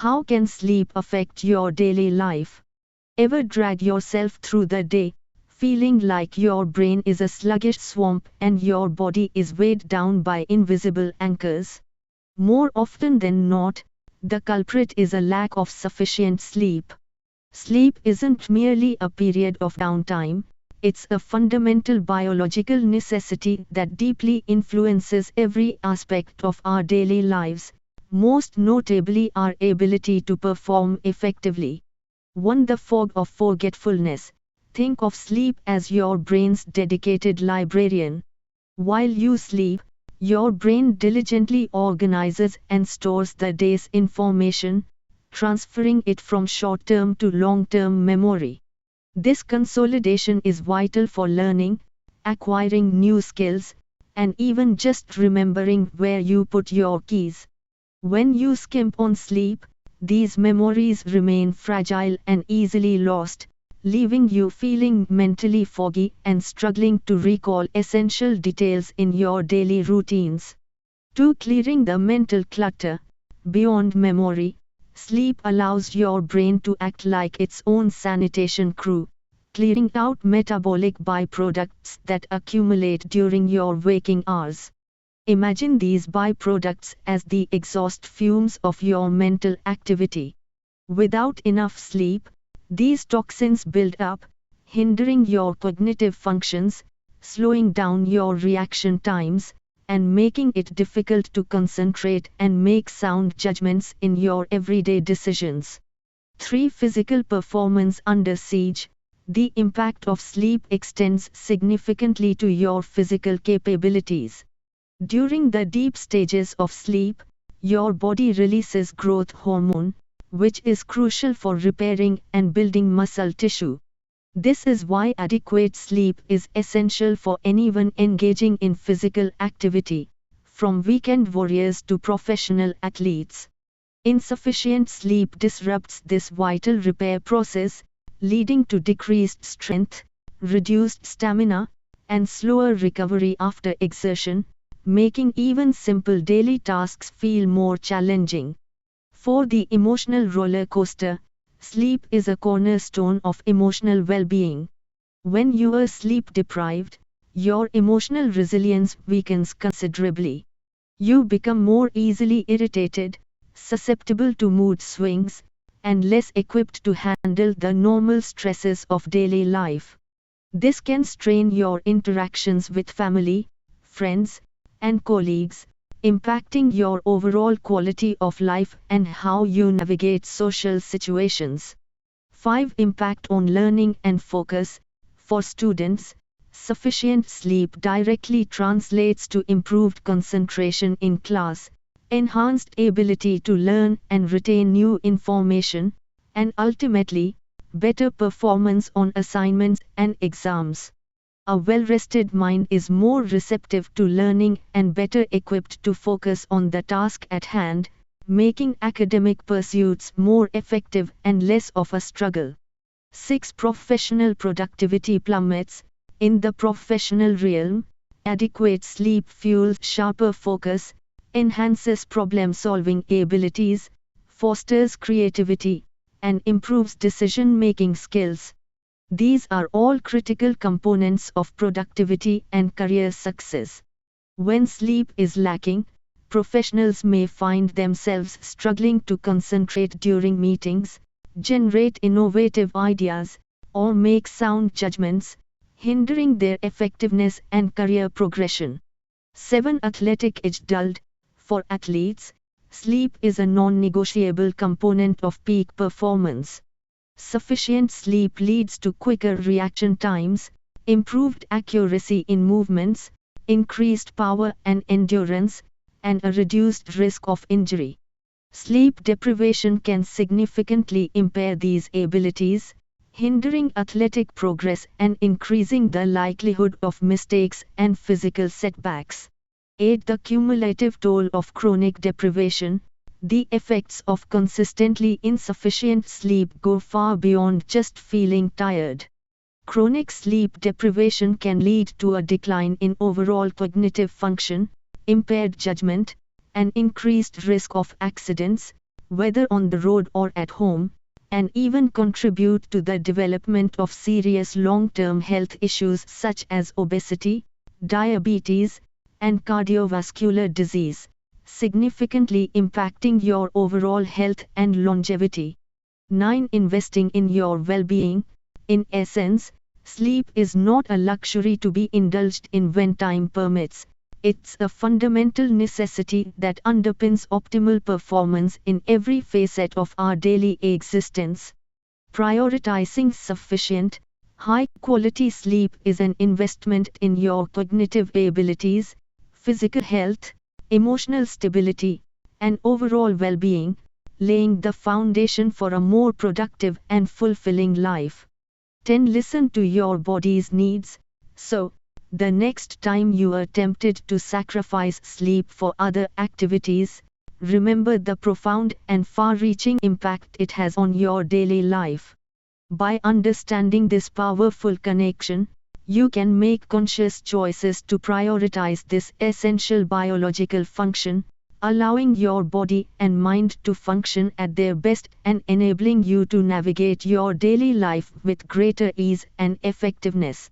How can sleep affect your daily life? Ever drag yourself through the day, feeling like your brain is a sluggish swamp and your body is weighed down by invisible anchors? More often than not, the culprit is a lack of sufficient sleep. Sleep isn't merely a period of downtime, it's a fundamental biological necessity that deeply influences every aspect of our daily lives, most notably our ability to perform effectively. 1. The fog of forgetfulness. Think of sleep as your brain's dedicated librarian. While you sleep, your brain diligently organizes and stores the day's information, transferring it from short-term to long-term memory. This consolidation is vital for learning, acquiring new skills, and even just remembering where you put your keys. When you skimp on sleep, these memories remain fragile and easily lost, leaving you feeling mentally foggy and struggling to recall essential details in your daily routines. 2. Clearing the mental clutter. Beyond memory, sleep allows your brain to act like its own sanitation crew, clearing out metabolic byproducts that accumulate during your waking hours. Imagine these byproducts as the exhaust fumes of your mental activity. Without enough sleep, these toxins build up, hindering your cognitive functions, slowing down your reaction times, and making it difficult to concentrate and make sound judgments in your everyday decisions. 3. Physical performance under siege. The impact of sleep extends significantly to your physical capabilities. During the deep stages of sleep, your body releases growth hormone, which is crucial for repairing and building muscle tissue. This is why adequate sleep is essential for anyone engaging in physical activity, from weekend warriors to professional athletes. Insufficient sleep disrupts this vital repair process, leading to decreased strength, reduced stamina, and slower recovery after exertion, making even simple daily tasks feel more challenging. 4. The emotional roller coaster. Sleep is a cornerstone of emotional well-being. When you are sleep deprived, your emotional resilience weakens considerably. You become more easily irritated, susceptible to mood swings, and less equipped to handle the normal stresses of daily life. This can strain your interactions with family, friends, and colleagues, impacting your overall quality of life and how you navigate social situations. 5. Impact on learning and focus. For students, sufficient sleep directly translates to improved concentration in class, enhanced ability to learn and retain new information, and ultimately, better performance on assignments and exams. A well-rested mind is more receptive to learning and better equipped to focus on the task at hand, making academic pursuits more effective and less of a struggle. 6. Professional productivity plummets. In the professional realm, adequate sleep fuels sharper focus, enhances problem-solving abilities, fosters creativity, and improves decision-making skills. These are all critical components of productivity and career success. When sleep is lacking, professionals may find themselves struggling to concentrate during meetings, generate innovative ideas, or make sound judgments, hindering their effectiveness and career progression. 7. Athletic edge dulled. For athletes, sleep is a non-negotiable component of peak performance. Sufficient sleep leads to quicker reaction times, improved accuracy in movements, increased power and endurance, and a reduced risk of injury. Sleep deprivation can significantly impair these abilities, hindering athletic progress and increasing the likelihood of mistakes and physical setbacks. 8. The cumulative toll of chronic deprivation. The effects of consistently insufficient sleep go far beyond just feeling tired. Chronic sleep deprivation can lead to a decline in overall cognitive function, impaired judgment, and increased risk of accidents, whether on the road or at home, and even contribute to the development of serious long-term health issues such as obesity, diabetes, and cardiovascular disease, significantly impacting your overall health and longevity. 9. Investing in your well-being. In essence, sleep is not a luxury to be indulged in when time permits. It's a fundamental necessity that underpins optimal performance in every facet of our daily existence. Prioritizing sufficient, high-quality sleep is an investment in your cognitive abilities, physical health, emotional stability, and overall well-being, laying the foundation for a more productive and fulfilling life. 10. Listen to your body's needs. So, the next time you are tempted to sacrifice sleep for other activities, remember the profound and far-reaching impact it has on your daily life. By understanding this powerful connection, you can make conscious choices to prioritize this essential biological function, allowing your body and mind to function at their best and enabling you to navigate your daily life with greater ease and effectiveness.